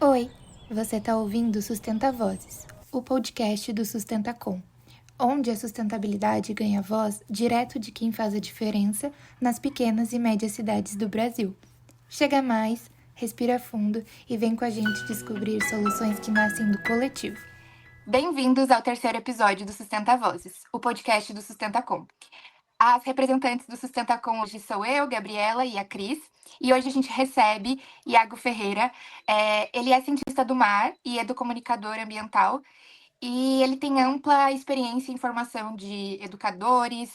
Oi, você está ouvindo Sustenta Vozes, o podcast do Sustentacom, onde a sustentabilidade ganha voz direto de quem faz a diferença nas pequenas e médias cidades do Brasil. Chega mais, respira fundo e vem com a gente descobrir soluções que nascem do coletivo. Bem-vindos ao terceiro episódio do Sustenta Vozes, o podcast do Sustentacom. As representantes do Sustentacom hoje sou eu, Gabriela e a Cris. E hoje a gente recebe Iago Ferreira. Ele é cientista do mar e educomunicador ambiental. E ele tem ampla experiência em formação de educadores,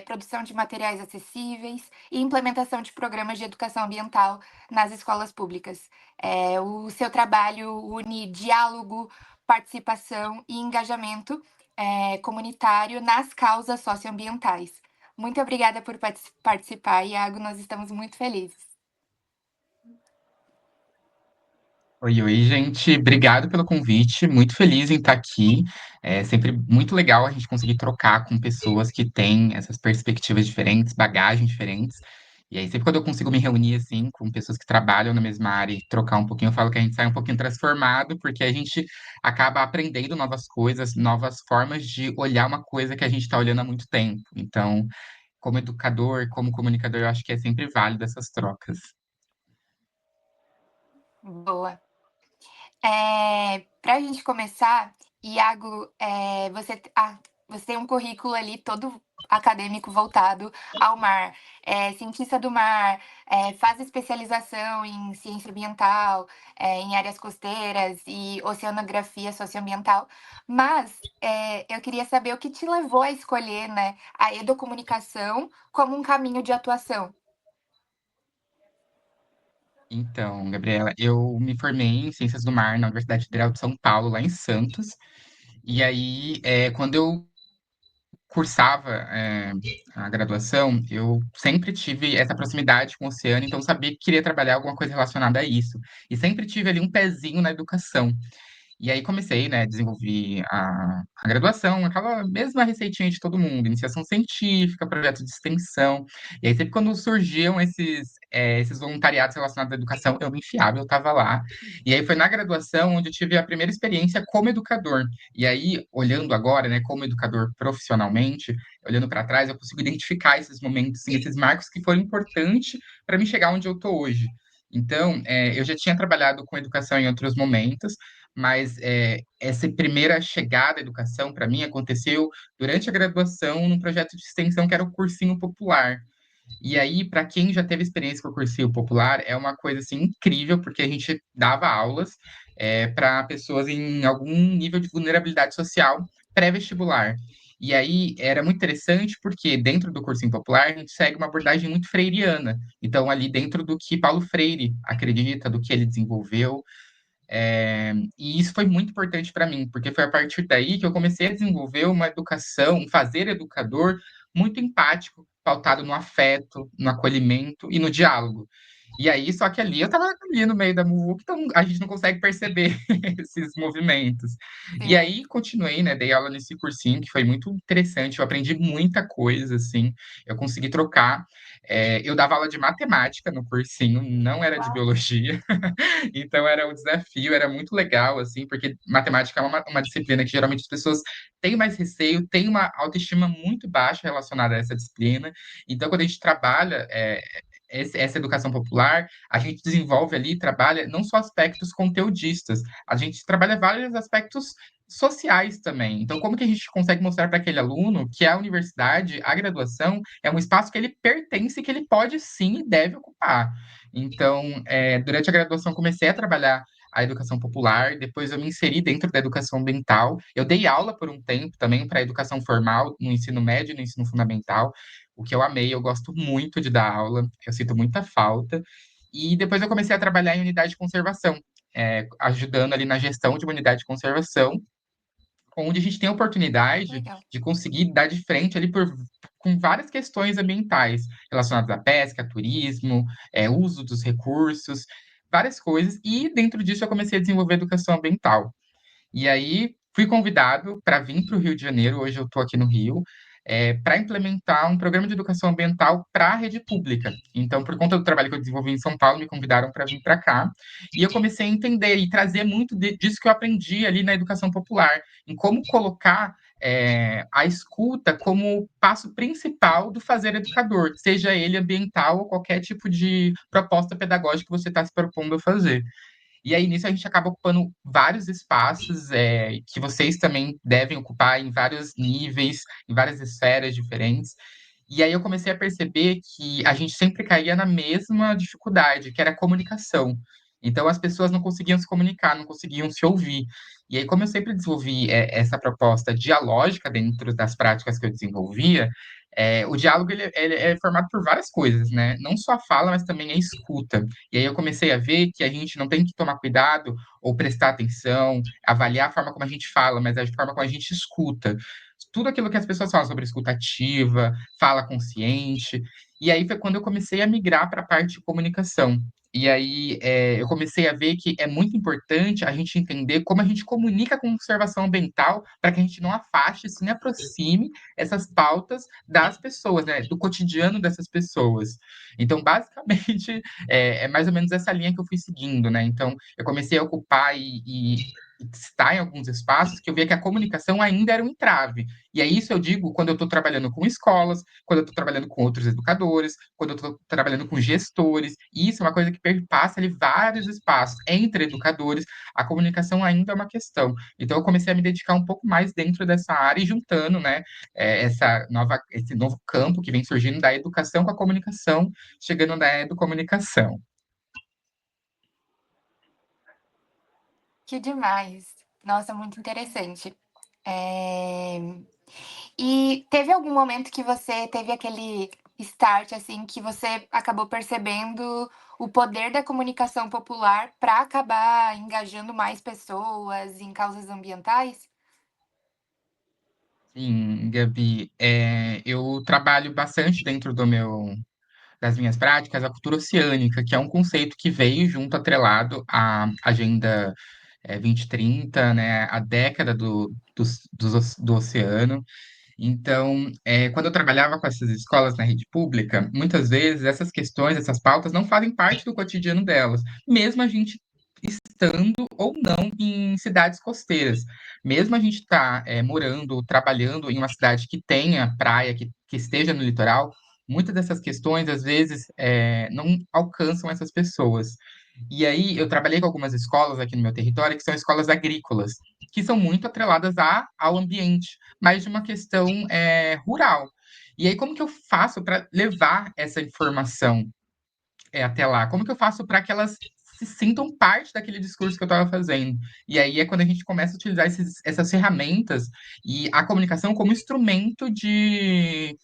produção de materiais acessíveis e implementação de programas de educação ambiental nas escolas públicas. O seu trabalho une diálogo, participação e engajamento comunitário nas causas socioambientais. Muito obrigada por participar, Iago. Nós estamos muito felizes. Oi, oi, gente. Obrigado pelo convite. Muito feliz em estar aqui. É sempre muito legal a gente conseguir trocar com pessoas que têm essas perspectivas diferentes, bagagens diferentes. E aí, sempre quando eu consigo me reunir assim com pessoas que trabalham na mesma área e trocar um pouquinho, eu falo que a gente sai um pouquinho transformado, porque a gente acaba aprendendo novas coisas, novas formas de olhar uma coisa que a gente está olhando há muito tempo. Então, como educador, como comunicador, eu acho que é sempre válido essas trocas. Boa. Para a gente começar, Iago, você tem um currículo ali todo acadêmico voltado ao mar. Cientista do mar, faz especialização em ciência ambiental, em áreas costeiras e oceanografia socioambiental. Mas eu queria saber o que te levou a escolher, né, a educomunicação como um caminho de atuação. Então, Gabriela, eu me formei em Ciências do Mar na Universidade Federal de São Paulo, lá em Santos. E aí, quando eu cursava, a graduação, eu sempre tive essa proximidade com o oceano, então sabia que queria trabalhar alguma coisa relacionada a isso. E sempre tive ali um pezinho na educação. E aí comecei, né, desenvolvi a graduação, aquela mesma receitinha de todo mundo, iniciação científica, projeto de extensão. E aí sempre quando surgiam esses voluntariados relacionados à educação, eu me enfiava, eu estava lá. E aí foi na graduação onde eu tive a primeira experiência como educador. E aí, olhando agora, né, como educador profissionalmente, olhando para trás, eu consigo identificar esses momentos, assim, esses marcos que foram importantes para me chegar onde eu estou hoje. Então, eu já tinha trabalhado com educação em outros momentos, mas essa primeira chegada à educação, para mim, aconteceu durante a graduação num projeto de extensão que era o Cursinho Popular. E aí, para quem já teve experiência com o Cursinho Popular, é uma coisa assim incrível, porque a gente dava aulas para pessoas em algum nível de vulnerabilidade social pré-vestibular. E aí era muito interessante porque dentro do cursinho popular a gente segue uma abordagem muito freiriana. Então, ali dentro do que Paulo Freire acredita, do que ele desenvolveu, e isso foi muito importante para mim, porque foi a partir daí que eu comecei a desenvolver uma educação, um fazer educador muito empático, pautado no afeto, no acolhimento e no diálogo. E aí, só que ali eu estava ali no meio da muvuca, então a gente não consegue perceber esses movimentos. E Sim. aí continuei, né? Dei aula nesse cursinho que foi muito interessante. Eu aprendi muita coisa, assim. Eu consegui trocar. Eu dava aula de matemática no cursinho, não era de Uau. biologia. Então era um desafio, era muito legal, assim, porque matemática é uma disciplina que geralmente as pessoas têm mais receio, têm uma autoestima muito baixa relacionada a essa disciplina. Então, quando a gente trabalha essa educação popular, a gente desenvolve ali, trabalha não só aspectos conteudistas, a gente trabalha vários aspectos sociais também. Então, como que a gente consegue mostrar para aquele aluno que a universidade, a graduação, é um espaço que ele pertence, que ele pode sim e deve ocupar. Então, durante a graduação, comecei a trabalhar a educação popular, depois eu me inseri dentro da educação ambiental. Eu dei aula por um tempo também para a educação formal, no ensino médio e no ensino fundamental, o que eu amei, eu gosto muito de dar aula, eu sinto muita falta. E depois eu comecei a trabalhar em unidade de conservação, ajudando ali na gestão de uma unidade de conservação, onde a gente tem a oportunidade Legal. de conseguir dar de frente ali com várias questões ambientais relacionadas à pesca, turismo, uso dos recursos, várias coisas. E dentro disso eu comecei a desenvolver educação ambiental. E aí fui convidado para vir para o Rio de Janeiro. Hoje eu estou aqui no Rio. para implementar um programa de educação ambiental para a rede pública. Então, por conta do trabalho que eu desenvolvi em São Paulo, me convidaram para vir para cá. E eu comecei a entender e trazer muito disso que eu aprendi ali na educação popular, em como colocar a escuta como passo principal do fazer educador, seja ele ambiental ou qualquer tipo de proposta pedagógica que você está se propondo a fazer. E aí, nisso, a gente acaba ocupando vários espaços que vocês também devem ocupar em vários níveis, em várias esferas diferentes. E aí eu comecei a perceber que a gente sempre caía na mesma dificuldade, que era a comunicação. Então as pessoas não conseguiam se comunicar, não conseguiam se ouvir. E aí, como eu sempre desenvolvi essa proposta dialógica dentro das práticas que eu desenvolvia, o diálogo ele é formado por várias coisas, né? Não só a fala, mas também a escuta. E aí eu comecei a ver que a gente não tem que tomar cuidado ou prestar atenção, avaliar a forma como a gente fala, mas a forma como a gente escuta. Tudo aquilo que as pessoas falam sobre escuta ativa, fala consciente. E aí foi quando eu comecei a migrar para a parte de comunicação. E aí eu comecei a ver que é muito importante a gente entender como a gente comunica com conservação ambiental para que a gente não afaste, sim aproxime essas pautas das pessoas, né, do cotidiano dessas pessoas. Então, basicamente, é mais ou menos essa linha que eu fui seguindo, né? Então, eu comecei a ocupar e estar em alguns espaços que eu via que a comunicação ainda era um entrave. E é isso eu digo quando eu estou trabalhando com escolas, quando eu estou trabalhando com outros educadores, quando eu estou trabalhando com gestores. E isso é uma coisa que perpassa ali vários espaços entre educadores. A comunicação ainda é uma questão. Então eu comecei a me dedicar um pouco mais dentro dessa área e juntando, né, esse novo campo que vem surgindo da educação com a comunicação, chegando na educomunicação. Que demais! Nossa, muito interessante. É... E teve algum momento que você teve aquele start, assim, que você acabou percebendo o poder da comunicação popular para acabar engajando mais pessoas em causas ambientais? Sim, Gabi, eu trabalho bastante dentro das minhas práticas a cultura oceânica, que é um conceito que veio junto atrelado à Agenda 2030, né, a década do oceano. Então, quando eu trabalhava com essas escolas na rede pública, muitas vezes essas questões, essas pautas não fazem parte do cotidiano delas, mesmo a gente estando ou não em cidades costeiras. Mesmo a gente tá morando, trabalhando em uma cidade que tenha praia, que esteja no litoral, muitas dessas questões, às vezes, não alcançam essas pessoas. E aí, eu trabalhei com algumas escolas aqui no meu território, que são escolas agrícolas, que são muito atreladas ao ambiente, mas de uma questão rural. E aí, como que eu faço para levar essa informação até lá? Como que eu faço para que elas se sintam parte daquele discurso que eu estava fazendo? E aí é quando a gente começa a utilizar essas ferramentas e a comunicação como instrumento de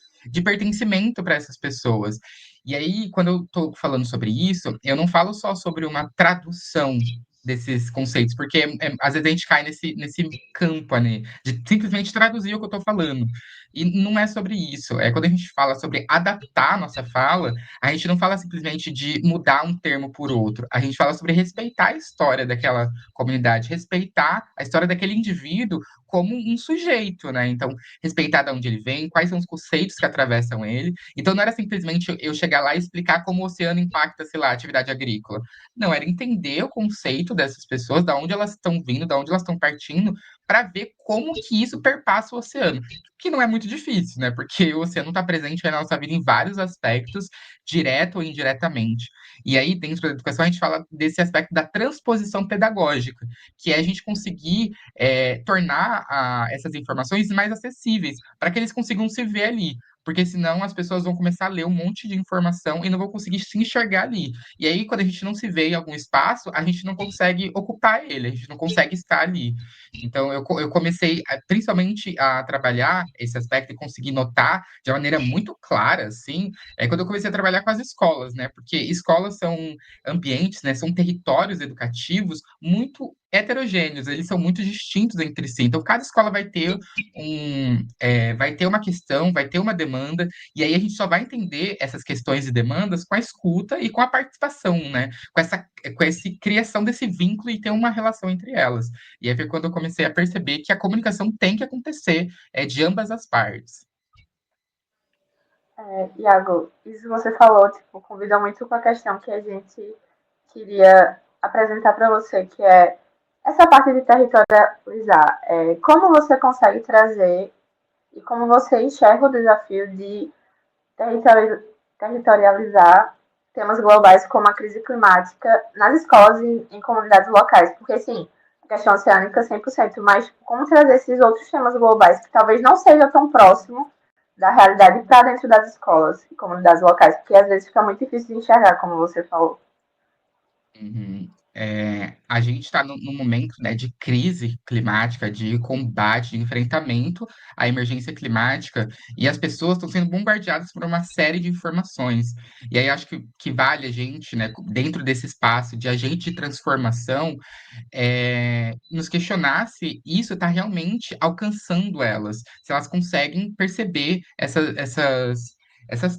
pertencimento para essas pessoas. E aí, quando eu estou falando sobre isso, eu não falo só sobre uma tradução desses conceitos, porque às vezes a gente cai nesse campo, né, de simplesmente traduzir o que eu estou falando. E não é sobre isso. É quando a gente fala sobre adaptar a nossa fala, a gente não fala simplesmente de mudar um termo por outro. A gente fala sobre respeitar a história daquela comunidade, respeitar a história daquele indivíduo como um sujeito, né? Então, respeitar de onde ele vem, quais são os conceitos que atravessam ele. Então, não era simplesmente eu chegar lá e explicar como o oceano impacta, sei lá, a atividade agrícola. Não, era entender o conceito dessas pessoas, da onde elas estão vindo, da onde elas estão partindo, para ver como que isso perpassa o oceano. Que não é muito difícil, né? Porque o oceano está presente na nossa vida em vários aspectos, direto ou indiretamente. E aí, dentro da educação, a gente fala desse aspecto da transposição pedagógica, que é a gente conseguir tornar essas informações mais acessíveis, para que eles consigam se ver ali. Porque senão as pessoas vão começar a ler um monte de informação e não vão conseguir se enxergar ali. E aí, quando a gente não se vê em algum espaço, a gente não consegue ocupar ele, a gente não consegue estar ali. Então, eu comecei, principalmente, a trabalhar esse aspecto e conseguir notar de uma maneira muito clara, assim, quando eu comecei a trabalhar com as escolas, né? Porque escolas são ambientes, né? São territórios educativos muito heterogêneos, eles são muito distintos entre si. Então, cada escola vai ter uma questão, vai ter uma demanda, e aí a gente só vai entender essas questões e demandas com a escuta e com a participação, né? Com essa criação desse vínculo e ter uma relação entre elas. E aí foi quando eu comecei a perceber que a comunicação tem que acontecer de ambas as partes. Iago, isso você falou, tipo, convida muito com a questão que a gente queria apresentar para você, que é essa parte de territorializar. Como você consegue trazer e como você enxerga o desafio de territorializar temas globais como a crise climática nas escolas e em comunidades locais. Porque, assim, a questão oceânica 100%, mas como trazer esses outros temas globais que talvez não seja tão próximo da realidade para dentro das escolas e comunidades locais, porque às vezes fica muito difícil de enxergar, como você falou. Uhum. A gente está num momento, né, de crise climática, de combate, de enfrentamento à emergência climática, e as pessoas estão sendo bombardeadas por uma série de informações. E aí acho que vale a gente, né, dentro desse espaço de agente de transformação, nos questionar se isso está realmente alcançando elas, se elas conseguem perceber essas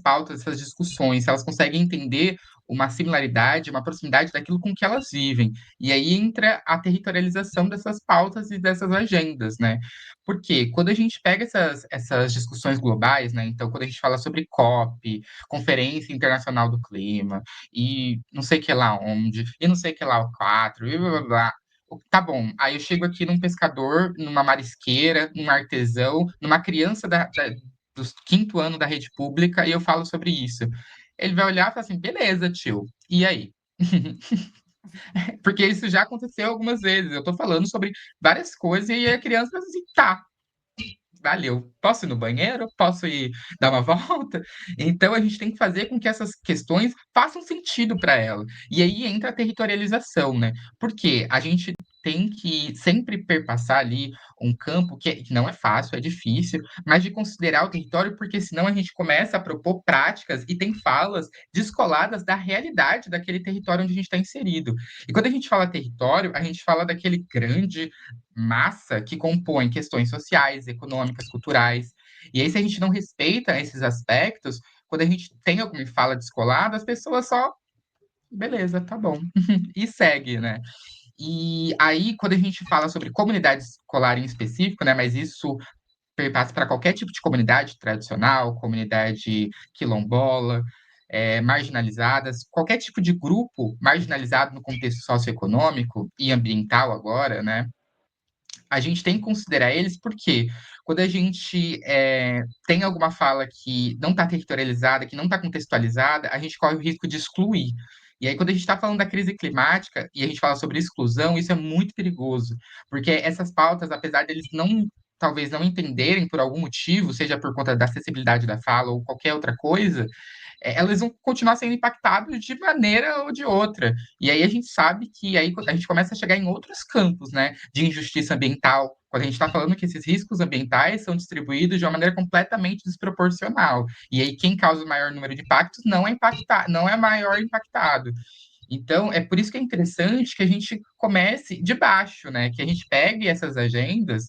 pautas, essas discussões, se elas conseguem entender uma similaridade, uma proximidade daquilo com que elas vivem. E aí entra a territorialização dessas pautas e dessas agendas, né? Porque quando a gente pega essas discussões globais, né? Então, quando a gente fala sobre COP, Conferência Internacional do Clima, e não sei que lá onde, e não sei que lá o 4, e blá blá blá. Tá bom, aí eu chego aqui num pescador, numa marisqueira, num artesão, numa criança do quinto ano da rede pública, e eu falo sobre isso. Ele vai olhar e falar assim: beleza, tio, e aí? Porque isso já aconteceu algumas vezes. Eu tô falando sobre várias coisas, e aí a criança fala assim: tá, valeu. Posso ir no banheiro? Posso ir dar uma volta? Então a gente tem que fazer com que essas questões façam sentido para ela. E aí entra a territorialização, né? Porque a gente tem que sempre perpassar ali um campo que não é fácil, é difícil, mas de considerar o território, porque senão a gente começa a propor práticas e tem falas descoladas da realidade daquele território onde a gente está inserido. E quando a gente fala território, a gente fala daquele grande massa que compõe questões sociais, econômicas, culturais. E aí, se a gente não respeita esses aspectos, quando a gente tem alguma fala descolada, as pessoas só, beleza, tá bom, e segue, né? E aí, quando a gente fala sobre comunidade escolar em específico, né, mas isso perpassa para qualquer tipo de comunidade tradicional, comunidade quilombola, marginalizadas, qualquer tipo de grupo marginalizado no contexto socioeconômico e ambiental agora, né? A gente tem que considerar eles porque quando a gente tem alguma fala que não está territorializada, que não está contextualizada, a gente corre o risco de excluir. E aí, quando a gente está falando da crise climática e a gente fala sobre exclusão, isso é muito perigoso, porque essas pautas, apesar deles não, talvez não entenderem por algum motivo, seja por conta da acessibilidade da fala ou qualquer outra coisa, elas vão continuar sendo impactadas de maneira ou de outra. E aí a gente sabe que aí a gente começa a chegar em outros campos, né, de injustiça ambiental, quando a gente está falando que esses riscos ambientais são distribuídos de uma maneira completamente desproporcional. E aí quem causa o maior número de impactos não é impactado, não é maior impactado. Então, é por isso que é interessante que a gente comece de baixo, né? Que a gente pegue essas agendas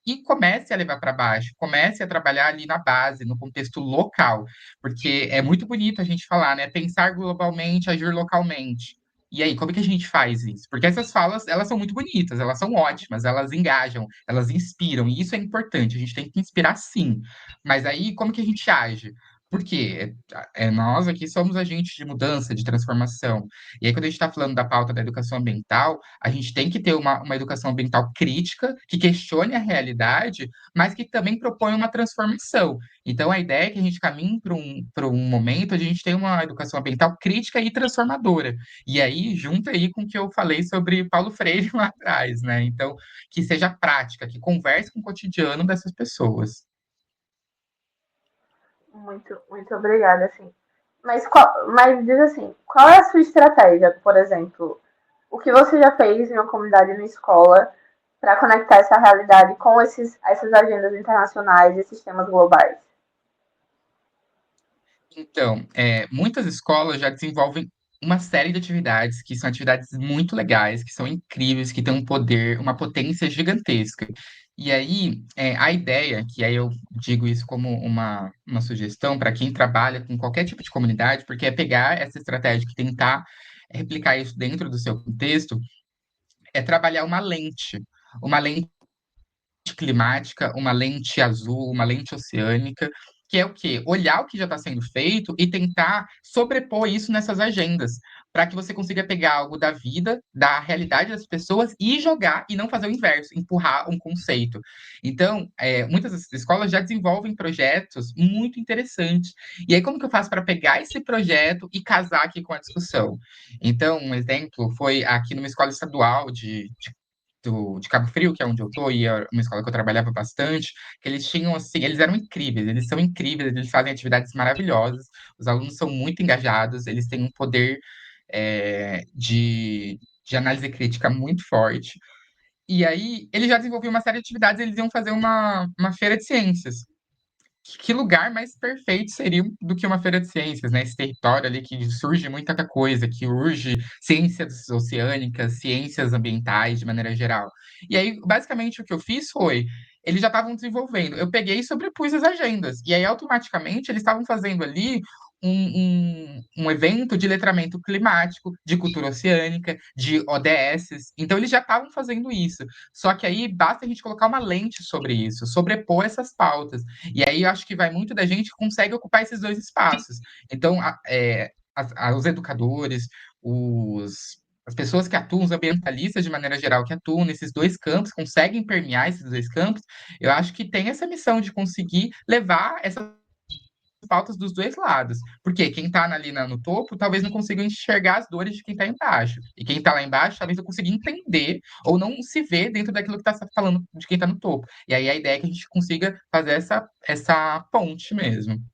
e comece a levar para baixo, comece a trabalhar ali na base, no contexto local, porque é muito bonito a gente falar, né? Pensar globalmente, agir localmente. E aí, como é que a gente faz isso? Porque essas falas, elas são muito bonitas, elas são ótimas, elas engajam, elas inspiram, e isso é importante, a gente tem que inspirar sim. Mas aí, como que a gente age? Porque nós aqui somos agentes de mudança, de transformação. E aí, quando a gente está falando da pauta da educação ambiental, a gente tem que ter uma educação ambiental crítica, que questione a realidade, mas que também propõe uma transformação. Então, a ideia é que a gente caminhe para um momento onde a gente tem uma educação ambiental crítica e transformadora. E aí, junto aí com o que eu falei sobre Paulo Freire lá atrás, né? Então, que seja prática, que converse com o cotidiano dessas pessoas. Muito, muito obrigada, assim. Mas diz assim, qual é a sua estratégia, por exemplo? O que você já fez em uma comunidade na escola para conectar essa realidade com essas agendas internacionais, esses temas globais? Então, muitas escolas já desenvolvem uma série de atividades que são atividades muito legais, que são incríveis, que têm um poder, uma potência gigantesca. E aí, a ideia, que aí eu digo isso como uma sugestão para quem trabalha com qualquer tipo de comunidade, porque é pegar essa estratégia e tentar replicar isso dentro do seu contexto, é trabalhar uma lente climática, uma lente azul, uma lente oceânica, que é o quê? Olhar o que já está sendo feito e tentar sobrepor isso nessas agendas, para que você consiga pegar algo da vida, da realidade das pessoas e jogar e não fazer o inverso, empurrar um conceito. Então, muitas das escolas já desenvolvem projetos muito interessantes. E aí, como que eu faço para pegar esse projeto e casar aqui com a discussão? Então, um exemplo foi aqui numa escola estadual de Cabo Frio, que é onde eu tô, e é uma escola que eu trabalhava bastante, que eles tinham, assim, eles eram incríveis, eles são incríveis, eles fazem atividades maravilhosas, os alunos são muito engajados, eles têm um poder de análise crítica muito forte. E aí, eles já desenvolviam uma série de atividades, eles iam fazer uma feira de ciências. Que lugar mais perfeito seria do que uma feira de ciências, né? Esse território ali que surge muita coisa, que urge ciências oceânicas, ciências ambientais de maneira geral. E aí, basicamente, o que eu fiz foi, eles já estavam desenvolvendo, eu peguei e sobrepus as agendas. E aí, automaticamente, eles estavam fazendo ali um evento de letramento climático, de cultura oceânica, de ODSs. Então, eles já estavam fazendo isso. Só que aí basta a gente colocar uma lente sobre isso, sobrepor essas pautas. E aí eu acho que vai muito da gente que consegue ocupar esses dois espaços. Então, os educadores, as pessoas que atuam, os ambientalistas de maneira geral, que atuam nesses dois campos, conseguem permear esses dois campos, eu acho que tem essa missão de conseguir levar essas pautas dos dois lados. Porque quem está ali no topo talvez não consiga enxergar as dores de quem está embaixo. E quem está lá embaixo talvez não consiga entender ou não se ver dentro daquilo que está falando de quem está no topo. E aí a ideia é que a gente consiga fazer essa ponte mesmo.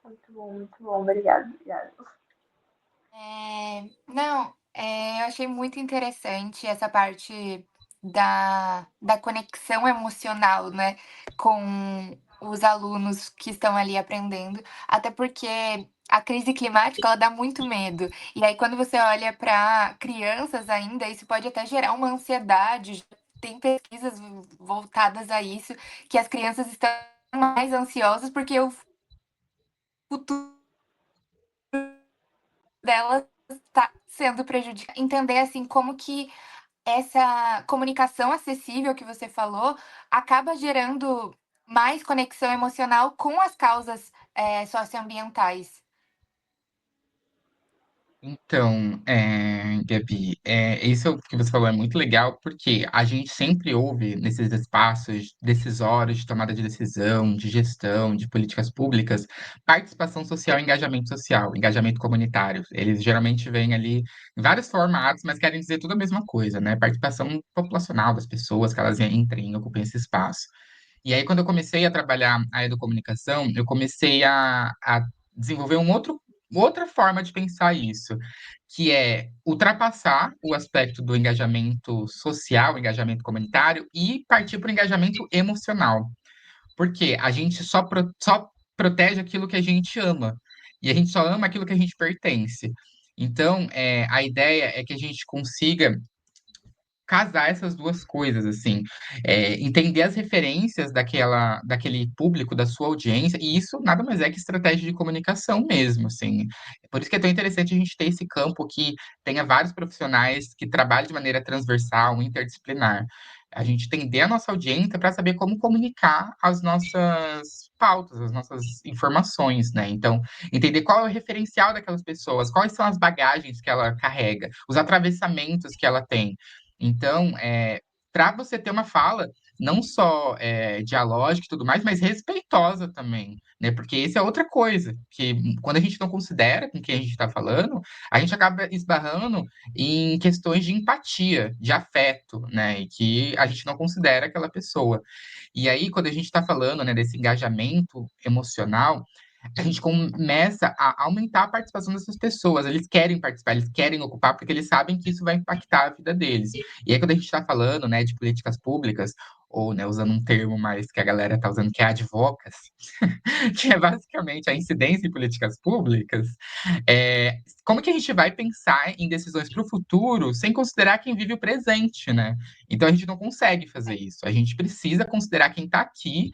Muito bom, obrigada, obrigada. Não, eu achei muito interessante essa parte da conexão emocional, né, com os alunos que estão ali aprendendo, até porque a crise climática, ela dá muito medo. E aí, quando você olha para crianças ainda, isso pode até gerar uma ansiedade. Tem pesquisas voltadas a isso, que as crianças estão mais ansiosas porque o futuro delas está sendo prejudicado. Entender, assim, como que essa comunicação acessível que você falou acaba gerando mais conexão emocional com as causas, socioambientais. Então, Gabi, isso que você falou é muito legal, porque a gente sempre ouve nesses espaços decisórios de tomada de decisão, de gestão, de políticas públicas, participação social e engajamento comunitário. Eles geralmente vêm ali em vários formatos, mas querem dizer tudo a mesma coisa, né? Participação populacional das pessoas, que elas entrem e ocupem esse espaço. E aí, quando eu comecei a trabalhar a educomunicação, eu comecei a desenvolver outra forma de pensar isso, que é ultrapassar o aspecto do engajamento social, engajamento comunitário, e partir para o engajamento emocional. Porque a gente só protege aquilo que a gente ama, e a gente só ama aquilo que a gente pertence. Então, a ideia é que a gente consiga casar essas duas coisas, assim, entender as referências daquele público, da sua audiência, e isso nada mais é que estratégia de comunicação mesmo, assim. Por isso que é tão interessante a gente ter esse campo que tenha vários profissionais que trabalhem de maneira transversal, interdisciplinar. A gente entender a nossa audiência para saber como comunicar as nossas pautas, as nossas informações, né? Então, entender qual é o referencial daquelas pessoas, quais são as bagagens que ela carrega, os atravessamentos que ela tem. Então, para você ter uma fala não só dialógica e tudo mais, mas respeitosa também, né? Porque isso é outra coisa, que quando a gente não considera com quem a gente está falando, a gente acaba esbarrando em questões de empatia, de afeto, né? E que a gente não considera aquela pessoa. E aí, quando a gente está falando, né, desse engajamento emocional, a gente começa a aumentar a participação dessas pessoas. Eles querem participar, eles querem ocupar, porque eles sabem que isso vai impactar a vida deles. E aí, quando a gente está falando, né, de políticas públicas, ou, né, usando um termo mais que a galera está usando, que é advocacy, que é basicamente a incidência em políticas públicas, como que a gente vai pensar em decisões para o futuro sem considerar quem vive o presente, né? Então, a gente não consegue fazer isso. A gente precisa considerar quem está aqui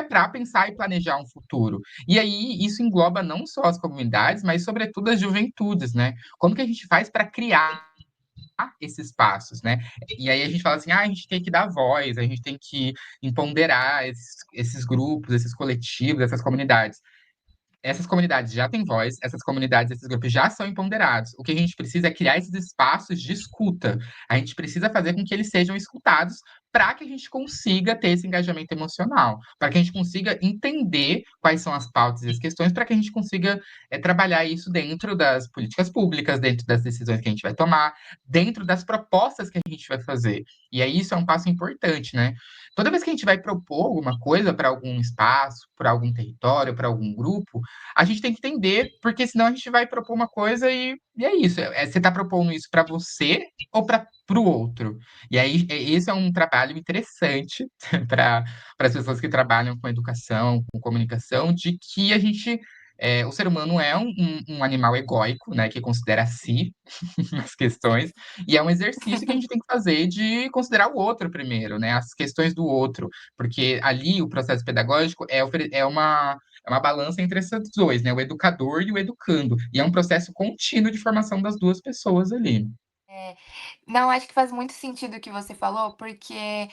para pensar e planejar um futuro. E aí, isso engloba não só as comunidades, mas, sobretudo, as juventudes, né? Como que a gente faz para criar esses passos, né? E aí a gente fala assim, a gente tem que dar voz, a gente tem que empoderar esses grupos, esses coletivos, essas comunidades. Essas comunidades já têm voz, essas comunidades, esses grupos já são empoderados. O que a gente precisa é criar esses espaços de escuta. A gente precisa fazer com que eles sejam escutados para que a gente consiga ter esse engajamento emocional, para que a gente consiga entender quais são as pautas e as questões, para que a gente consiga trabalhar isso dentro das políticas públicas, dentro das decisões que a gente vai tomar, dentro das propostas que a gente vai fazer. E aí isso é um passo importante, né? Toda vez que a gente vai propor alguma coisa para algum espaço, para algum território, para algum grupo, a gente tem que entender, porque senão a gente vai propor uma coisa e é isso. Você está propondo isso para você ou para o outro? E aí, esse é um trabalho interessante para as pessoas que trabalham com educação, com comunicação, de que a gente. O ser humano é um animal egóico, né, que considera a si as questões, e é um exercício que a gente tem que fazer de considerar o outro primeiro, né, as questões do outro, porque ali o processo pedagógico é uma balança entre esses dois, né? O educador e o educando. E é um processo contínuo de formação das duas pessoas ali. Não, acho que faz muito sentido o que você falou, porque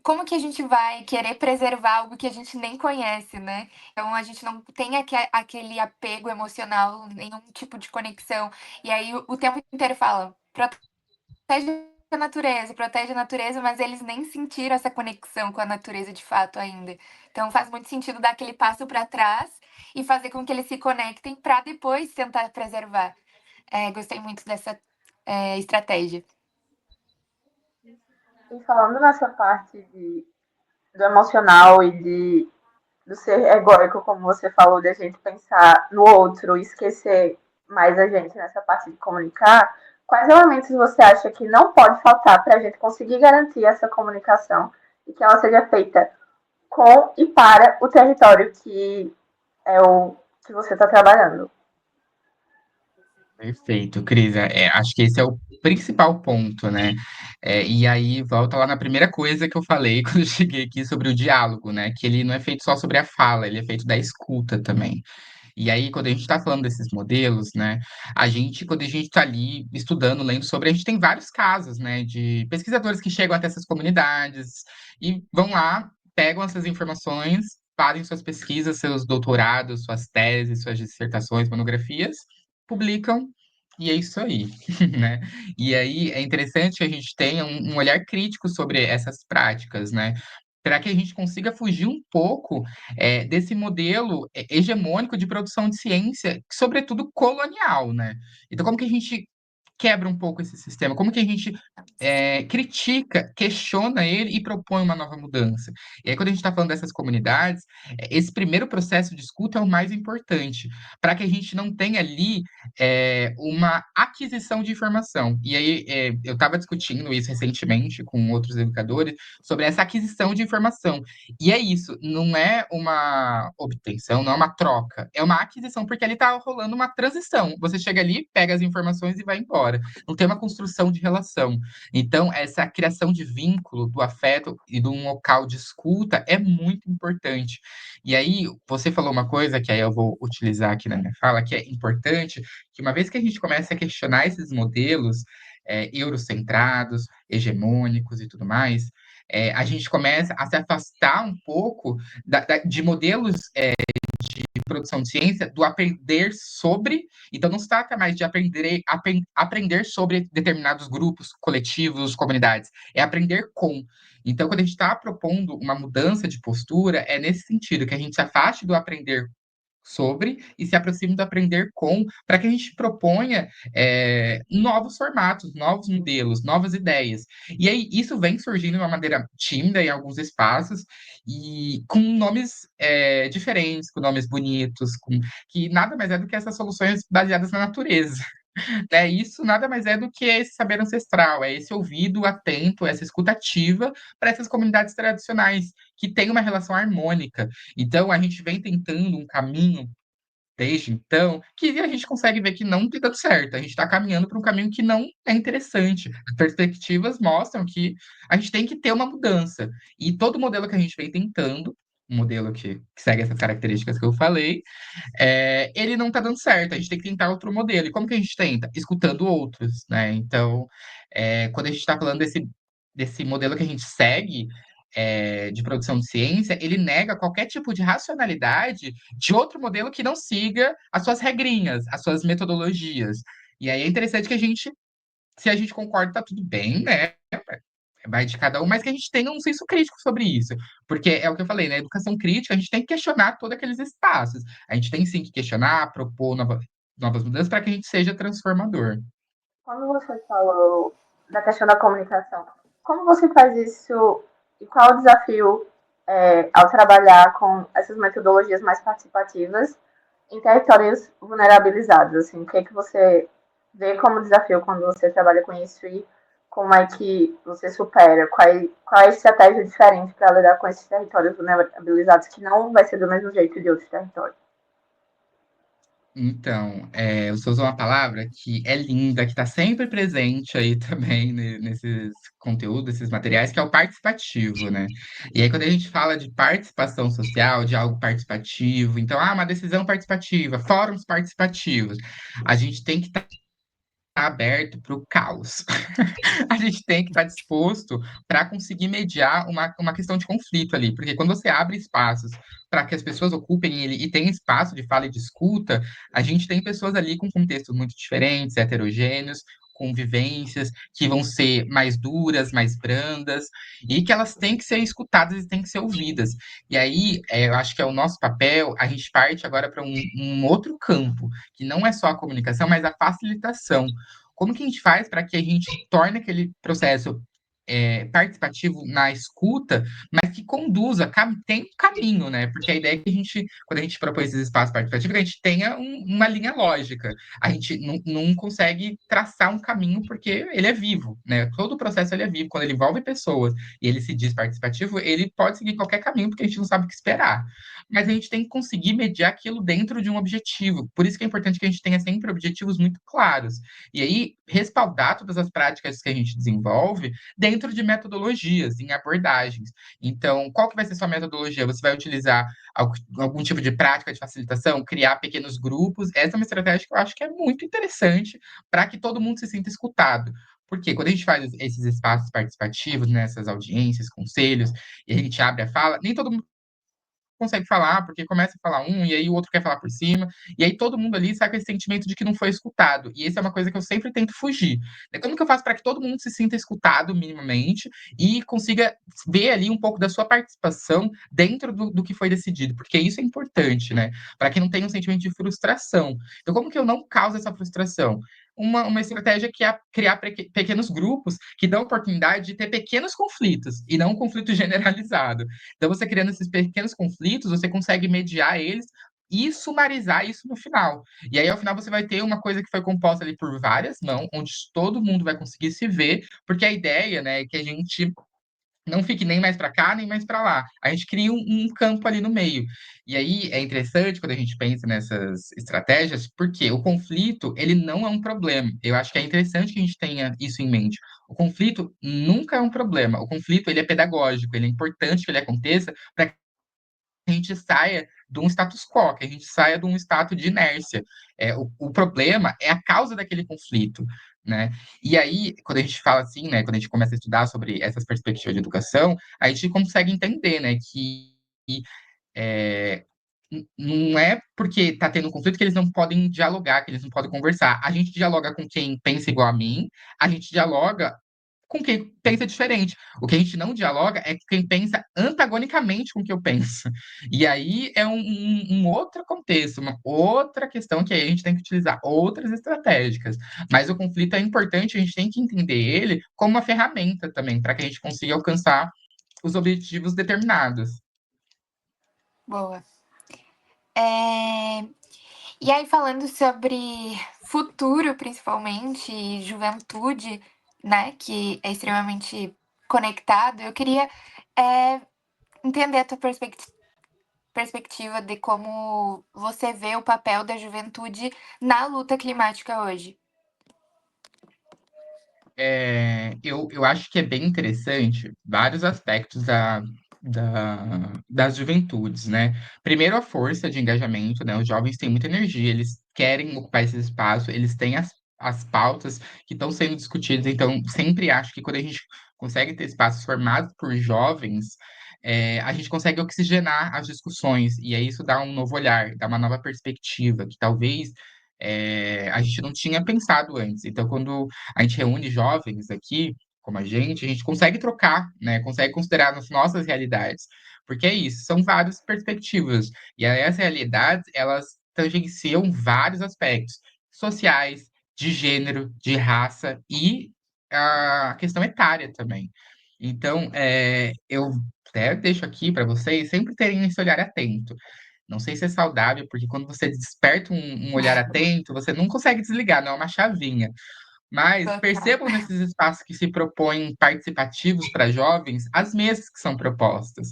como que a gente vai querer preservar algo que a gente nem conhece, né? Então a gente não tem aquele apego emocional, nenhum tipo de conexão. E aí o tempo inteiro fala, protege a natureza, mas eles nem sentiram essa conexão com a natureza de fato ainda. Então faz muito sentido dar aquele passo para trás e fazer com que eles se conectem para depois tentar preservar. Gostei muito dessa estratégia. E falando nessa parte do emocional e do ser egóico, como você falou, de a gente pensar no outro e esquecer mais a gente nessa parte de comunicar, quais elementos você acha que não pode faltar para a gente conseguir garantir essa comunicação e que ela seja feita com e para o território que é o que você está trabalhando? Perfeito, Cris. Acho que esse é o principal ponto, né? E aí volta lá na primeira coisa que eu falei quando eu cheguei aqui sobre o diálogo, né? Que ele não é feito só sobre a fala, ele é feito da escuta também. E aí, quando a gente está falando desses modelos, né, quando a gente está ali estudando, lendo sobre, a gente tem vários casos, né, de pesquisadores que chegam até essas comunidades e vão lá, pegam essas informações, fazem suas pesquisas, seus doutorados, suas teses, suas dissertações, monografias, publicam, e é isso aí, né? E aí é interessante que a gente tenha um olhar crítico sobre essas práticas, né? Para que a gente consiga fugir um pouco desse modelo hegemônico de produção de ciência, sobretudo colonial, né? Então, como que a gente quebra um pouco esse sistema? Como que a gente critica, questiona ele e propõe uma nova mudança? E aí, quando a gente está falando dessas comunidades, esse primeiro processo de escuta é o mais importante, para que a gente não tenha ali uma aquisição de informação. E aí, eu estava discutindo isso recentemente com outros educadores sobre essa aquisição de informação. E é isso, não é uma obtenção, não é uma troca, é uma aquisição, porque ali está rolando uma transição. Você chega ali, pega as informações e vai embora. Não tem uma construção de relação. Então, essa criação de vínculo, do afeto e de um local de escuta é muito importante. E aí, você falou uma coisa que aí eu vou utilizar aqui na minha fala, que é importante, que uma vez que a gente começa a questionar esses modelos eurocentrados, hegemônicos e tudo mais, a gente começa a se afastar um pouco de modelos de produção de ciência do aprender sobre. Então, não se trata mais de aprender sobre determinados grupos, coletivos, comunidades. É aprender com. Então, quando a gente está propondo uma mudança de postura, é nesse sentido, que a gente se afaste do aprender sobre e se aproxime do aprender com, para que a gente proponha novos formatos, novos modelos, novas ideias. E aí isso vem surgindo de uma maneira tímida em alguns espaços e com nomes diferentes, com nomes bonitos, que nada mais é do que essas soluções baseadas na natureza. Isso nada mais é do que esse saber ancestral, é esse ouvido atento, essa escutativa para essas comunidades tradicionais, que têm uma relação harmônica. Então, a gente vem tentando um caminho desde então, que a gente consegue ver que não tem dado certo. A gente está caminhando para um caminho que não é interessante. As perspectivas mostram que a gente tem que ter uma mudança. E todo modelo que a gente vem tentando um modelo que segue essas características que eu falei, ele não tá dando certo, a gente tem que tentar outro modelo. E como que a gente tenta? Escutando outros, né? Então, quando a gente está falando desse modelo que a gente segue, de produção de ciência, ele nega qualquer tipo de racionalidade de outro modelo que não siga as suas regrinhas, as suas metodologias. E aí é interessante que se a gente concorda, tá tudo bem, né? Vai de cada um, mas que a gente tenha um senso crítico sobre isso. Porque é o que eu falei, né? Educação crítica, a gente tem que questionar todos aqueles espaços. A gente tem sim que questionar, propor novas mudanças para que a gente seja transformador. Quando você falou da questão da comunicação, como você faz isso e qual o desafio ao trabalhar com essas metodologias mais participativas em territórios vulnerabilizados? Assim, o que é que você vê como desafio quando você trabalha com isso e como é que você supera? Qual é a estratégia diferente para lidar com esses territórios vulnerabilizados que não vai ser do mesmo jeito de outros territórios? Então, você usou uma palavra que é linda, que está sempre presente aí também nesses conteúdos, esses materiais, que é o participativo, né? E aí, quando a gente fala de participação social, de algo participativo, então, uma decisão participativa, fóruns participativos, a gente tem que aberto para o caos. A gente tem que estar disposto para conseguir mediar uma questão de conflito ali, porque quando você abre espaços para que as pessoas ocupem ele e tem espaço de fala e de escuta, a gente tem pessoas ali com contextos muito diferentes, heterogêneos, com vivências que vão ser mais duras, mais brandas, e que elas têm que ser escutadas e têm que ser ouvidas. E aí, eu acho que é o nosso papel, a gente parte agora para um outro campo, que não é só a comunicação, mas a facilitação. Como que a gente faz para que a gente torne aquele processo participativo na escuta, mas que conduza, tem um caminho, né? Porque a ideia é que quando a gente propõe esses espaços participativos, que a gente tenha uma linha lógica. A gente não consegue traçar um caminho porque ele é vivo, né? Todo o processo ele é vivo. Quando ele envolve pessoas e ele se diz participativo, ele pode seguir qualquer caminho porque a gente não sabe o que esperar. Mas a gente tem que conseguir mediar aquilo dentro de um objetivo. Por isso que é importante que a gente tenha sempre objetivos muito claros. E aí, respaldar todas as práticas que a gente desenvolve dentro de metodologias, em abordagens. Então, qual que vai ser sua metodologia? Você vai utilizar algum tipo de prática de facilitação, criar pequenos grupos? Essa é uma estratégia que eu acho que é muito interessante para que todo mundo se sinta escutado. Porque quando a gente faz esses espaços participativos, nessas audiências, conselhos, e a gente abre a fala, nem todo mundo consegue falar, porque começa a falar um, e aí o outro quer falar por cima, e aí todo mundo ali sai com esse sentimento de que não foi escutado. E essa é uma coisa que eu sempre tento fugir. Como que eu faço para que todo mundo se sinta escutado minimamente e consiga ver ali um pouco da sua participação dentro do que foi decidido? Porque isso é importante, né? Para que não tenha um sentimento de frustração. Então, como que eu não causo essa frustração? Uma estratégia que é criar pequenos grupos que dão oportunidade de ter pequenos conflitos e não um conflito generalizado. Então, você criando esses pequenos conflitos, você consegue mediar eles e sumarizar isso no final. E aí, ao final, você vai ter uma coisa que foi composta ali por várias mãos, onde todo mundo vai conseguir se ver, porque a ideia, né, é que a gente não fique nem mais para cá, nem mais para lá. A gente cria um campo ali no meio. E aí é interessante quando a gente pensa nessas estratégias, porque o conflito, ele não é um problema. Eu acho que é interessante que a gente tenha isso em mente. O conflito nunca é um problema. O conflito, ele é pedagógico, ele é importante que ele aconteça para que a gente saia de um status quo, que a gente saia de um estado de inércia. O problema é a causa daquele conflito, né? E aí, quando a gente fala assim, né, quando a gente começa a estudar sobre essas perspectivas de educação, a gente consegue entender, né, que é, não é porque está tendo um conflito que eles não podem dialogar, que eles não podem conversar. A gente dialoga com quem pensa igual a mim, a gente dialoga com quem pensa diferente. O que a gente não dialoga é com quem pensa antagonicamente com o que eu penso. E aí é um outro contexto, uma outra questão que aí a gente tem que utilizar outras estratégicas. Mas o conflito é importante, a gente tem que entender ele como uma ferramenta também, para que a gente consiga alcançar os objetivos determinados. Boa. É, E aí, falando sobre futuro, principalmente, e juventude, né, que é extremamente conectado, eu queria entender a tua perspectiva de como você vê o papel da juventude na luta climática hoje. Eu acho que é bem interessante vários aspectos das juventudes, né? Primeiro, a força de engajamento, né? Os jovens têm muita energia, eles querem ocupar esse espaço, eles têm as pautas que estão sendo discutidas, então sempre acho que quando a gente consegue ter espaços formados por jovens, a gente consegue oxigenar as discussões, e aí isso dá um novo olhar, dá uma nova perspectiva, que talvez a gente não tinha pensado antes. Então, quando a gente reúne jovens aqui, como a gente consegue trocar, né? Consegue considerar as nossas realidades. Porque é isso, são várias perspectivas. E aí, essas realidades, elas tangenciam vários aspectos sociais, de gênero, de raça e a questão etária também. Então, eu até deixo aqui para vocês sempre terem esse olhar atento. Não sei se é saudável, porque quando você desperta um olhar atento, você não consegue desligar, não é uma chavinha. Mas Total. percebam nesses espaços que se propõem participativos para jovens, as mesas que são propostas.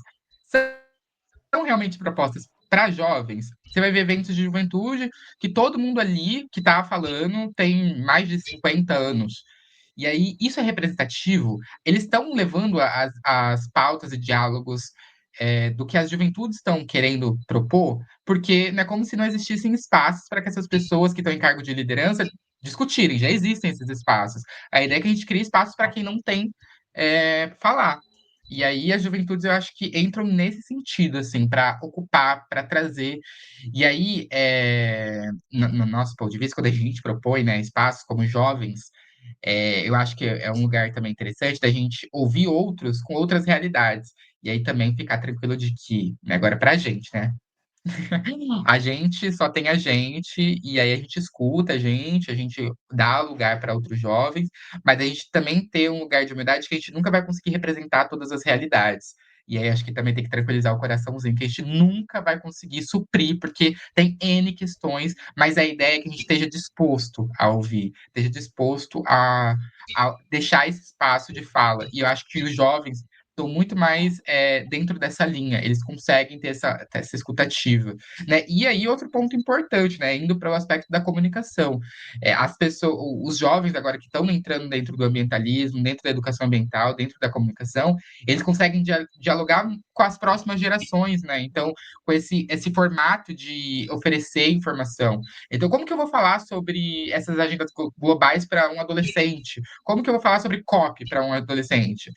São realmente propostas para jovens. Você vai ver eventos de juventude que todo mundo ali que está falando tem mais de 50 anos. E aí, isso é representativo? Eles estão levando as pautas e diálogos do que as juventudes estão querendo propor, porque não é como se não existissem espaços para que essas pessoas que estão em cargo de liderança discutirem, já existem esses espaços. A ideia é que a gente crie espaços para quem não tem falar. E aí as juventudes eu acho que entram nesse sentido, assim, para ocupar, para trazer. E aí, no nosso ponto de vista, quando a gente propõe, né, espaços como jovens, eu acho que é um lugar também interessante da gente ouvir outros com outras realidades. E aí também ficar tranquilo de que, né, agora pra gente, né? A gente só tem a gente, e aí a gente escuta a gente dá lugar para outros jovens, mas a gente também tem um lugar de humildade que a gente nunca vai conseguir representar todas as realidades. E aí acho que também tem que tranquilizar o coraçãozinho, que a gente nunca vai conseguir suprir, porque tem N questões, mas a ideia é que a gente esteja disposto a ouvir, esteja disposto a deixar esse espaço de fala. E eu acho que os jovens estão muito mais dentro dessa linha, eles conseguem ter essa escutativa, né? E aí, outro ponto importante, né? Indo para o aspecto da comunicação. As pessoas, os jovens agora que estão entrando dentro do ambientalismo, dentro da educação ambiental, dentro da comunicação, eles conseguem dialogar com as próximas gerações, né? Então, com esse formato de oferecer informação. Então, como que eu vou falar sobre essas agendas globais para um adolescente? Como que eu vou falar sobre COP para um adolescente?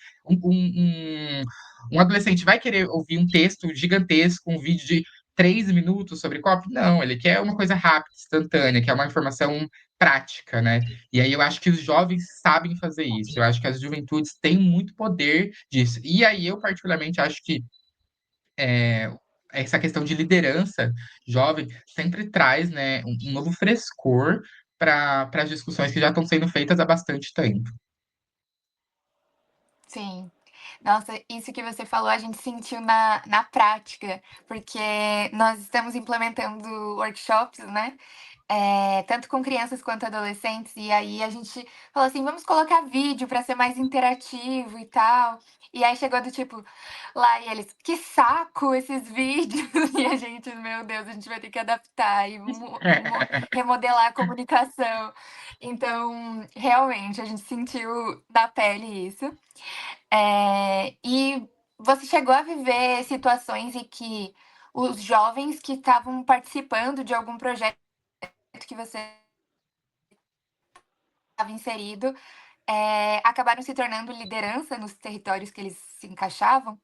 Um adolescente vai querer ouvir um texto gigantesco, um vídeo de 3 minutos sobre COP? Não, ele quer uma coisa rápida, instantânea, que é uma informação prática, né? E aí eu acho que os jovens sabem fazer isso. Eu acho que as juventudes têm muito poder disso. E aí eu, particularmente, acho que é, essa questão de liderança jovem sempre traz, né, um novo frescor para as discussões que já estão sendo feitas há bastante tempo. Sim. Nossa, isso que você falou a gente sentiu na prática, porque nós estamos implementando workshops, né? Tanto com crianças quanto adolescentes, e aí a gente falou assim: vamos colocar vídeo para ser mais interativo e tal. E aí chegou do tipo, lá e eles, que saco esses vídeos! E a gente, meu Deus, a gente vai ter que adaptar e remodelar a comunicação. Então, realmente, a gente sentiu na pele isso. E você chegou a viver situações em que os jovens que estavam participando de algum projeto que você estava inserido, acabaram se tornando liderança nos territórios que eles se encaixavam?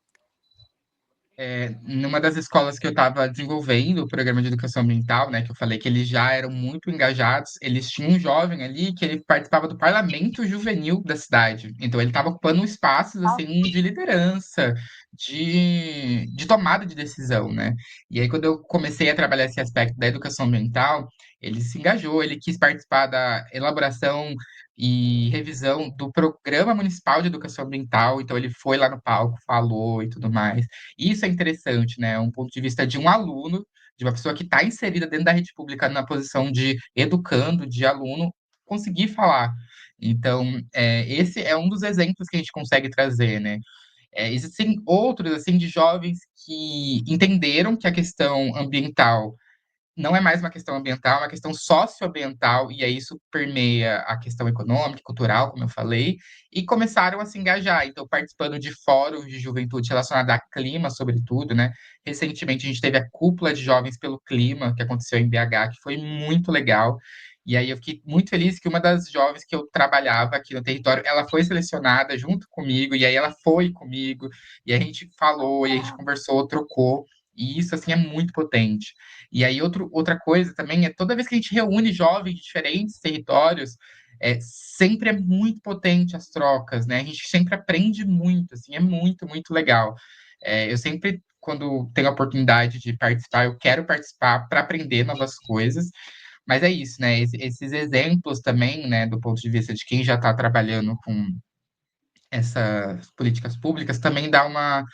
Numa das escolas que eu estava desenvolvendo o programa de educação ambiental, né, que eu falei que eles já eram muito engajados, eles tinham um jovem ali que ele participava do parlamento juvenil da cidade. Então ele estava ocupando espaços assim de liderança, de tomada de decisão, né? E aí quando eu comecei a trabalhar esse aspecto da educação ambiental, ele se engajou, ele quis participar da elaboração e revisão do Programa Municipal de Educação Ambiental, então ele foi lá no palco, falou e tudo mais. Isso é interessante, né? Um ponto de vista de um aluno, de uma pessoa que está inserida dentro da rede pública na posição de educando, de aluno, conseguir falar. Então, esse é um dos exemplos que a gente consegue trazer, né? Existem outros, assim, de jovens que entenderam que a questão ambiental não é mais uma questão ambiental, é uma questão socioambiental, e aí isso permeia a questão econômica, cultural, como eu falei, e começaram a se engajar. Então, participando de fóruns de juventude relacionados a clima, sobretudo, né? Recentemente, a gente teve a Cúpula de Jovens pelo Clima, que aconteceu em BH, que foi muito legal. E aí eu fiquei muito feliz que uma das jovens que eu trabalhava aqui no território, ela foi selecionada junto comigo, e aí ela foi comigo, e a gente falou, e a gente conversou, trocou, e isso, assim, é muito potente. E aí, outra coisa também é toda vez que a gente reúne jovens de diferentes territórios, sempre é muito potente as trocas, né? A gente sempre aprende muito, assim, é muito, muito legal. Eu sempre, quando tenho a oportunidade de participar, eu quero participar para aprender novas coisas, mas é isso, né? Esses exemplos também, né, do ponto de vista de quem já está trabalhando com essas políticas públicas, também dá uma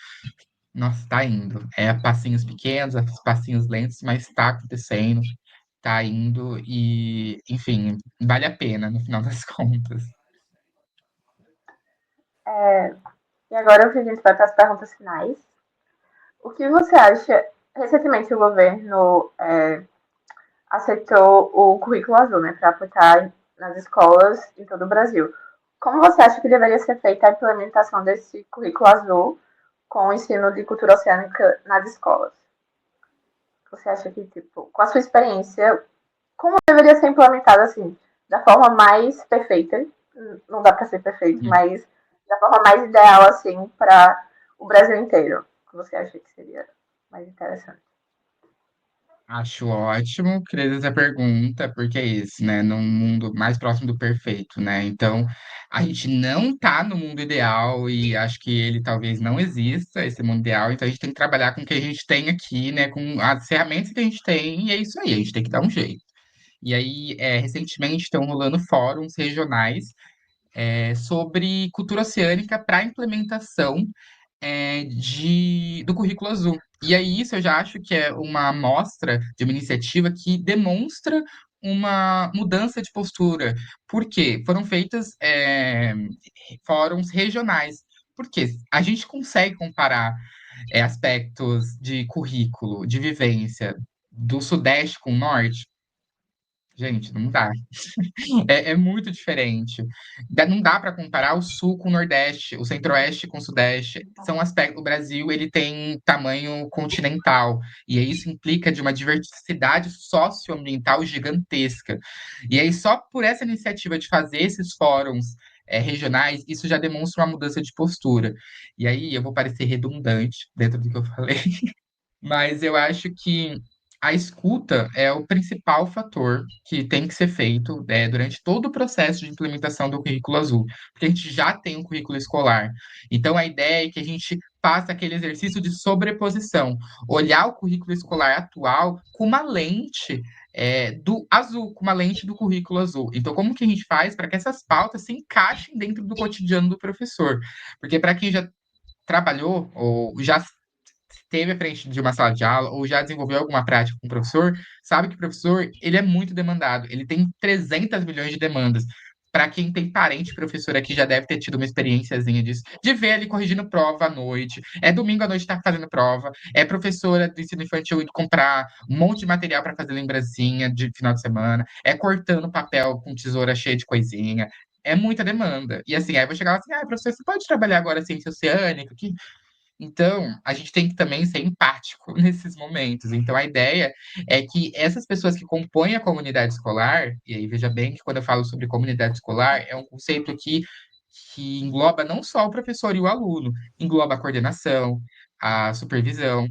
nossa, tá indo. É a passinhos pequenos, a passinhos lentos, mas tá acontecendo, tá indo e, enfim, vale a pena no final das contas. E agora a gente vai para as perguntas finais. O que você acha? Recentemente o governo aceitou o currículo azul, né, para aplicar nas escolas em todo o Brasil. Como você acha que deveria ser feita a implementação desse currículo azul com o ensino de cultura oceânica nas escolas? Você acha que, tipo, com a sua experiência, como deveria ser implementado assim, da forma mais perfeita? Não dá para ser perfeito, Uhum. mas da forma mais ideal assim para o Brasil inteiro. O que você acha que seria mais interessante? Acho ótimo que fez essa pergunta, porque é isso, né? Num mundo mais próximo do perfeito, né? Então, a gente não tá no mundo ideal e acho que ele talvez não exista, esse mundo ideal. Então, a gente tem que trabalhar com o que a gente tem aqui, né? Com as ferramentas que a gente tem, e é isso aí, a gente tem que dar um jeito. E aí, recentemente estão rolando fóruns regionais sobre cultura oceânica para implementação do Currículo Azul. E aí, isso eu já acho que é uma amostra de uma iniciativa que demonstra uma mudança de postura. Por quê? Foram feitas fóruns regionais. Porque a gente consegue comparar aspectos de currículo, de vivência do Sudeste com o Norte? Gente, não dá. É muito diferente. Não dá para comparar o Sul com o Nordeste, o Centro-Oeste com o Sudeste. São aspectos. O Brasil ele tem tamanho continental e aí isso implica de uma diversidade socioambiental gigantesca. E aí só por essa iniciativa de fazer esses fóruns regionais, isso já demonstra uma mudança de postura. E aí eu vou parecer redundante dentro do que eu falei, mas eu acho que a escuta é o principal fator que tem que ser feito durante todo o processo de implementação do currículo azul, porque a gente já tem um currículo escolar. Então, a ideia é que a gente faça aquele exercício de sobreposição, olhar o currículo escolar atual com uma lente do azul, com uma lente do currículo azul. Então, como que a gente faz para que essas pautas se encaixem dentro do cotidiano do professor? Porque para quem já trabalhou ou já esteve à frente de uma sala de aula ou já desenvolveu alguma prática com o professor, sabe que o professor, ele é muito demandado, ele tem 300 milhões de demandas. Para quem tem parente professor aqui, já deve ter tido uma experiênciazinha disso, de ver ele corrigindo prova à noite, domingo à noite tá fazendo prova, é professora do ensino infantil indo comprar um monte de material para fazer lembrancinha de final de semana, cortando papel com tesoura cheia de coisinha, é muita demanda. E assim, aí eu vou chegar assim, professor, você pode trabalhar agora ciência oceânica? Que então, a gente tem que também ser empático nesses momentos. Então, a ideia é que essas pessoas que compõem a comunidade escolar, e aí veja bem que quando eu falo sobre comunidade escolar, é um conceito que engloba não só o professor e o aluno, engloba a coordenação, a supervisão,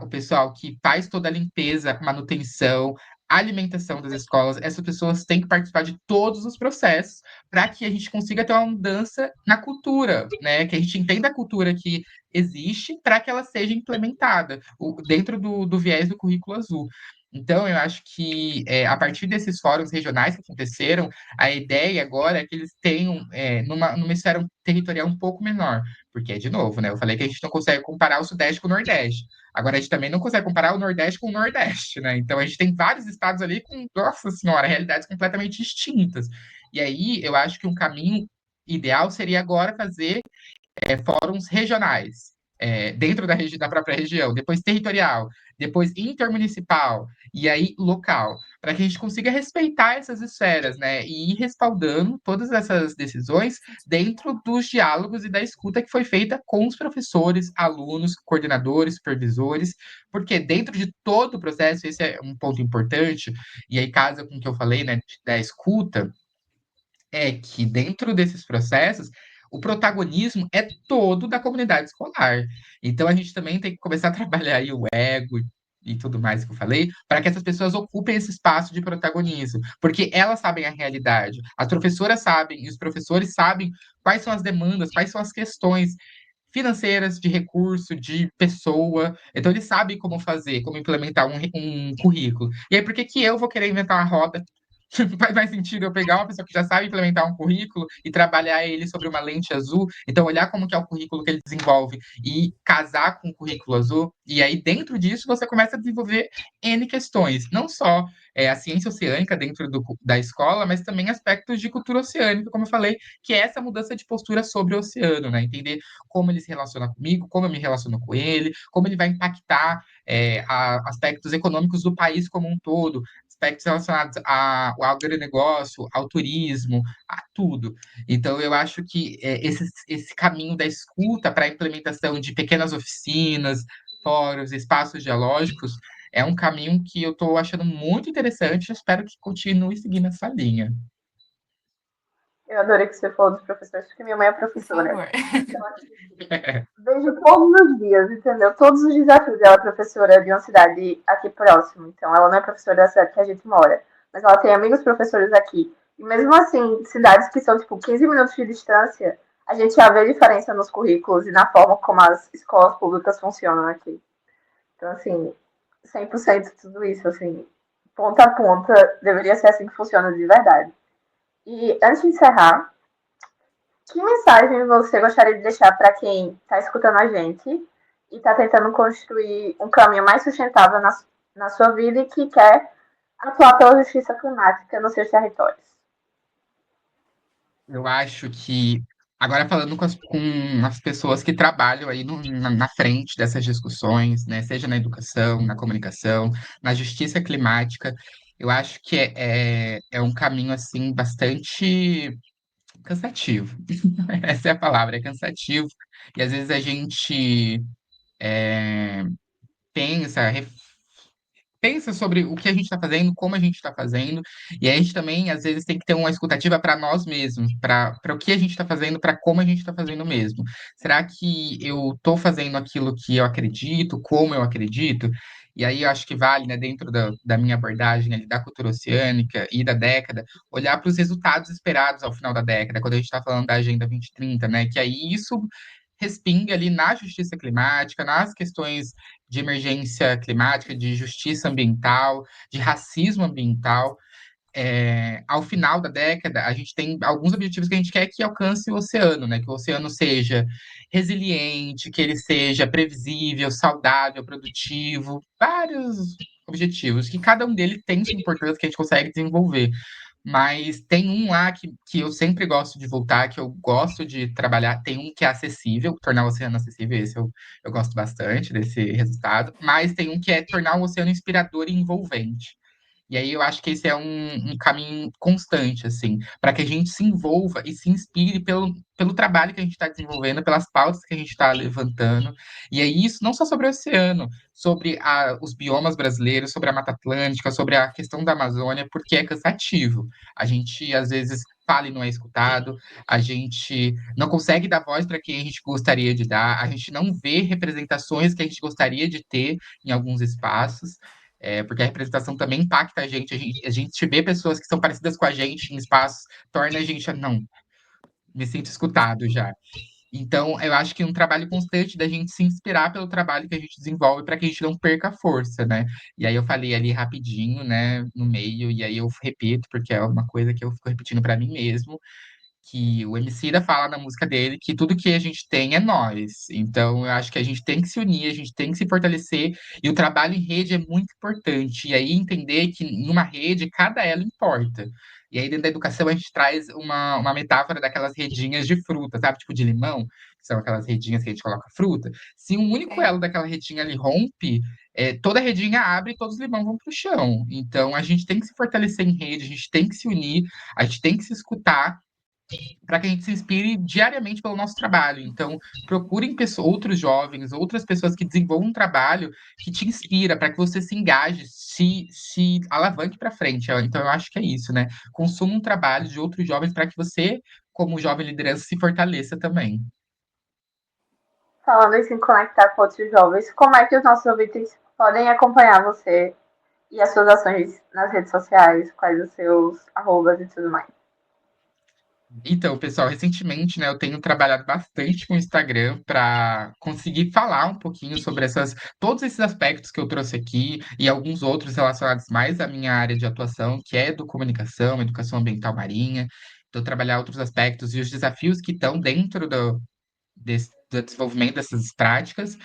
o pessoal que faz toda a limpeza, manutenção, alimentação das escolas. Essas pessoas têm que participar de todos os processos para que a gente consiga ter uma mudança na cultura, né? Que a gente entenda a cultura que existe para que ela seja implementada dentro do viés do currículo azul. Então, eu acho que a partir desses fóruns regionais que aconteceram, a ideia agora é que eles tenham numa esfera territorial um pouco menor, porque, de novo, né? Eu falei que a gente não consegue comparar o Sudeste com o Nordeste. Agora, a gente também não consegue comparar o Nordeste com o Nordeste, né? Então, a gente tem vários estados ali com, nossa senhora, realidades completamente distintas. E aí, eu acho que um caminho ideal seria agora fazer fóruns regionais, dentro da própria região, depois territorial, depois intermunicipal e aí local, para que a gente consiga respeitar essas esferas, né, e ir respaldando todas essas decisões dentro dos diálogos e da escuta que foi feita com os professores, alunos, coordenadores, supervisores, porque dentro de todo o processo, esse é um ponto importante, e aí casa com o que eu falei, né, da escuta, é que dentro desses processos, o protagonismo é todo da comunidade escolar. Então a gente também tem que começar a trabalhar aí o ego e tudo mais que eu falei, para que essas pessoas ocupem esse espaço de protagonismo, porque elas sabem a realidade, as professoras sabem e os professores sabem quais são as demandas, quais são as questões financeiras, de recurso, de pessoa. Então, eles sabem como fazer, como implementar um currículo. E aí, por que que eu vou querer inventar uma roda? Faz mais sentido eu pegar uma pessoa que já sabe implementar um currículo e trabalhar ele sobre uma lente azul. Então, olhar como que é o currículo que ele desenvolve e casar com o currículo azul. E aí, dentro disso, você começa a desenvolver N questões. Não só a ciência oceânica dentro da escola, mas também aspectos de cultura oceânica, como eu falei, que é essa mudança de postura sobre o oceano, né? Entender como ele se relaciona comigo, como eu me relaciono com ele, como ele vai impactar aspectos econômicos do país como um todo, aspectos relacionados ao agronegócio, ao turismo, a tudo. Então, eu acho que esse caminho da escuta para a implementação de pequenas oficinas, fóruns, espaços dialógicos, é um caminho que eu estou achando muito interessante e espero que continue seguindo essa linha. Eu adorei que você falou dos professores, porque minha mãe é Por professora. favor. Então, assim, vejo todos os dias, entendeu? Todos os desafios. Ela é professora de uma cidade aqui próximo, então ela não é professora da cidade que a gente mora, mas ela tem amigos professores aqui. E mesmo assim, cidades que são tipo 15 minutos de distância, a gente já vê diferença nos currículos e na forma como as escolas públicas funcionam aqui. Então, assim, 100% tudo isso, assim, ponta a ponta, deveria ser assim que funciona de verdade. E antes de encerrar, que mensagem você gostaria de deixar para quem está escutando a gente e está tentando construir um caminho mais sustentável na sua vida e que quer atuar pela justiça climática nos seus territórios? Eu acho que, agora falando com as pessoas que trabalham aí na frente dessas discussões, né, seja na educação, na comunicação, na justiça climática, eu acho que é um caminho, assim, bastante cansativo. Essa é a palavra, é cansativo. E às vezes a gente pensa, pensa sobre o que a gente está fazendo, como a gente está fazendo, e aí a gente também, às vezes, tem que ter uma escutativa para nós mesmos, para o que a gente está fazendo, para como a gente está fazendo mesmo. Será que eu estou fazendo aquilo que eu acredito, como eu acredito? E aí eu acho que vale, né, dentro da minha abordagem ali, da cultura oceânica e da década, olhar para os resultados esperados ao final da década, quando a gente está falando da Agenda 2030, né? Que aí isso respinga ali na justiça climática, nas questões de emergência climática, de justiça ambiental, de racismo ambiental. Ao final da década, a gente tem alguns objetivos que a gente quer que alcance o oceano, né? Que o oceano seja resiliente, que ele seja previsível, saudável, produtivo, vários objetivos, que cada um deles tem sua importância que a gente consegue desenvolver. Mas tem um lá que eu sempre gosto de voltar, que eu gosto de trabalhar. Tem um que é acessível, tornar o oceano acessível, esse eu gosto bastante desse resultado. Mas tem um que é tornar o oceano inspirador e envolvente. E aí eu acho que esse é um caminho constante, assim, para que a gente se envolva e se inspire pelo trabalho que a gente está desenvolvendo, pelas pautas que a gente está levantando. E é isso não só sobre o oceano, sobre os biomas brasileiros, sobre a Mata Atlântica, sobre a questão da Amazônia, porque é cansativo. A gente, às vezes, fala e não é escutado, a gente não consegue dar voz para quem a gente gostaria de dar, a gente não vê representações que a gente gostaria de ter em alguns espaços. Porque a representação também impacta a gente vê pessoas que são parecidas com a gente em espaços, torna a gente, não, me sinto escutado já. Então, eu acho que um trabalho constante da gente se inspirar pelo trabalho que a gente desenvolve para que a gente não perca a força, né? E aí eu falei ali rapidinho, né, no meio, e aí eu repito, porque é uma coisa que eu fico repetindo para mim mesmo, que o Emicida fala na música dele que tudo que a gente tem é nós. Então, eu acho que a gente tem que se unir, a gente tem que se fortalecer, e o trabalho em rede é muito importante. E aí entender que numa rede, cada ela importa. E aí, dentro da educação, a gente traz uma metáfora daquelas redinhas de fruta, sabe? Tipo de limão. que são aquelas redinhas que a gente coloca fruta. Se um único É. elo daquela redinha ali rompe, toda a redinha abre e todos os limões vão para o chão. Então a gente tem que se fortalecer em rede, a gente tem que se unir, a gente tem que se escutar para que a gente se inspire diariamente pelo nosso trabalho. Então, procurem outros jovens, outras pessoas que desenvolvam um trabalho que te inspira, para que você se engaje, se alavanque para frente. Então, eu acho que é isso, né? Consuma um trabalho de outros jovens para que você, como jovem liderança, se fortaleça também. Falando em se conectar com outros jovens, como é que os nossos ouvintes podem acompanhar você e as suas ações nas redes sociais, quais os seus arrobas e tudo mais? Então, pessoal, recentemente, né, eu tenho trabalhado bastante com o Instagram para conseguir falar um pouquinho sobre todos esses aspectos que eu trouxe aqui e alguns outros relacionados mais à minha área de atuação, que é do comunicação, educação ambiental marinha. Então, trabalhar outros aspectos e os desafios que estão dentro do desenvolvimento dessas práticas.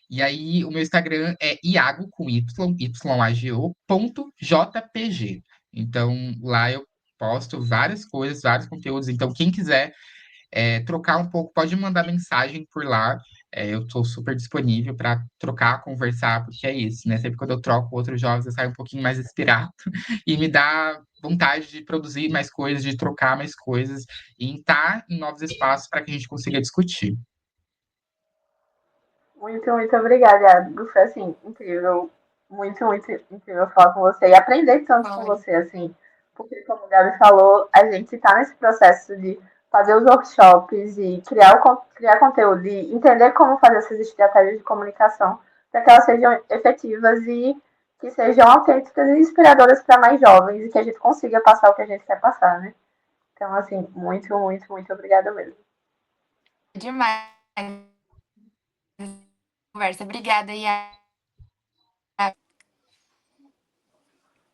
E aí, o meu Instagram é iago, com Y, YAGO, ponto JPG. Então, lá eu posto várias coisas, vários conteúdos. Então, quem quiser trocar um pouco, pode mandar mensagem por lá. Eu estou super disponível para trocar, conversar, porque é isso, né? Sempre quando eu troco com outros jovens, eu saio um pouquinho mais inspirado e me dá vontade de produzir mais coisas, de trocar mais coisas e estar em novos espaços para que a gente consiga discutir. Muito, muito obrigada, Iago. Foi assim, incrível. Muito, muito incrível falar com você e aprender tanto com Foi. você, assim. Porque, como o Gabi falou, a gente está nesse processo de fazer os workshops e criar conteúdo e entender como fazer essas estratégias de comunicação para que elas sejam efetivas e que sejam autênticas e inspiradoras para mais jovens e que a gente consiga passar o que a gente quer passar, né? Então, assim, muito, muito, muito obrigada mesmo. Demais. Conversa. Obrigada, Iá.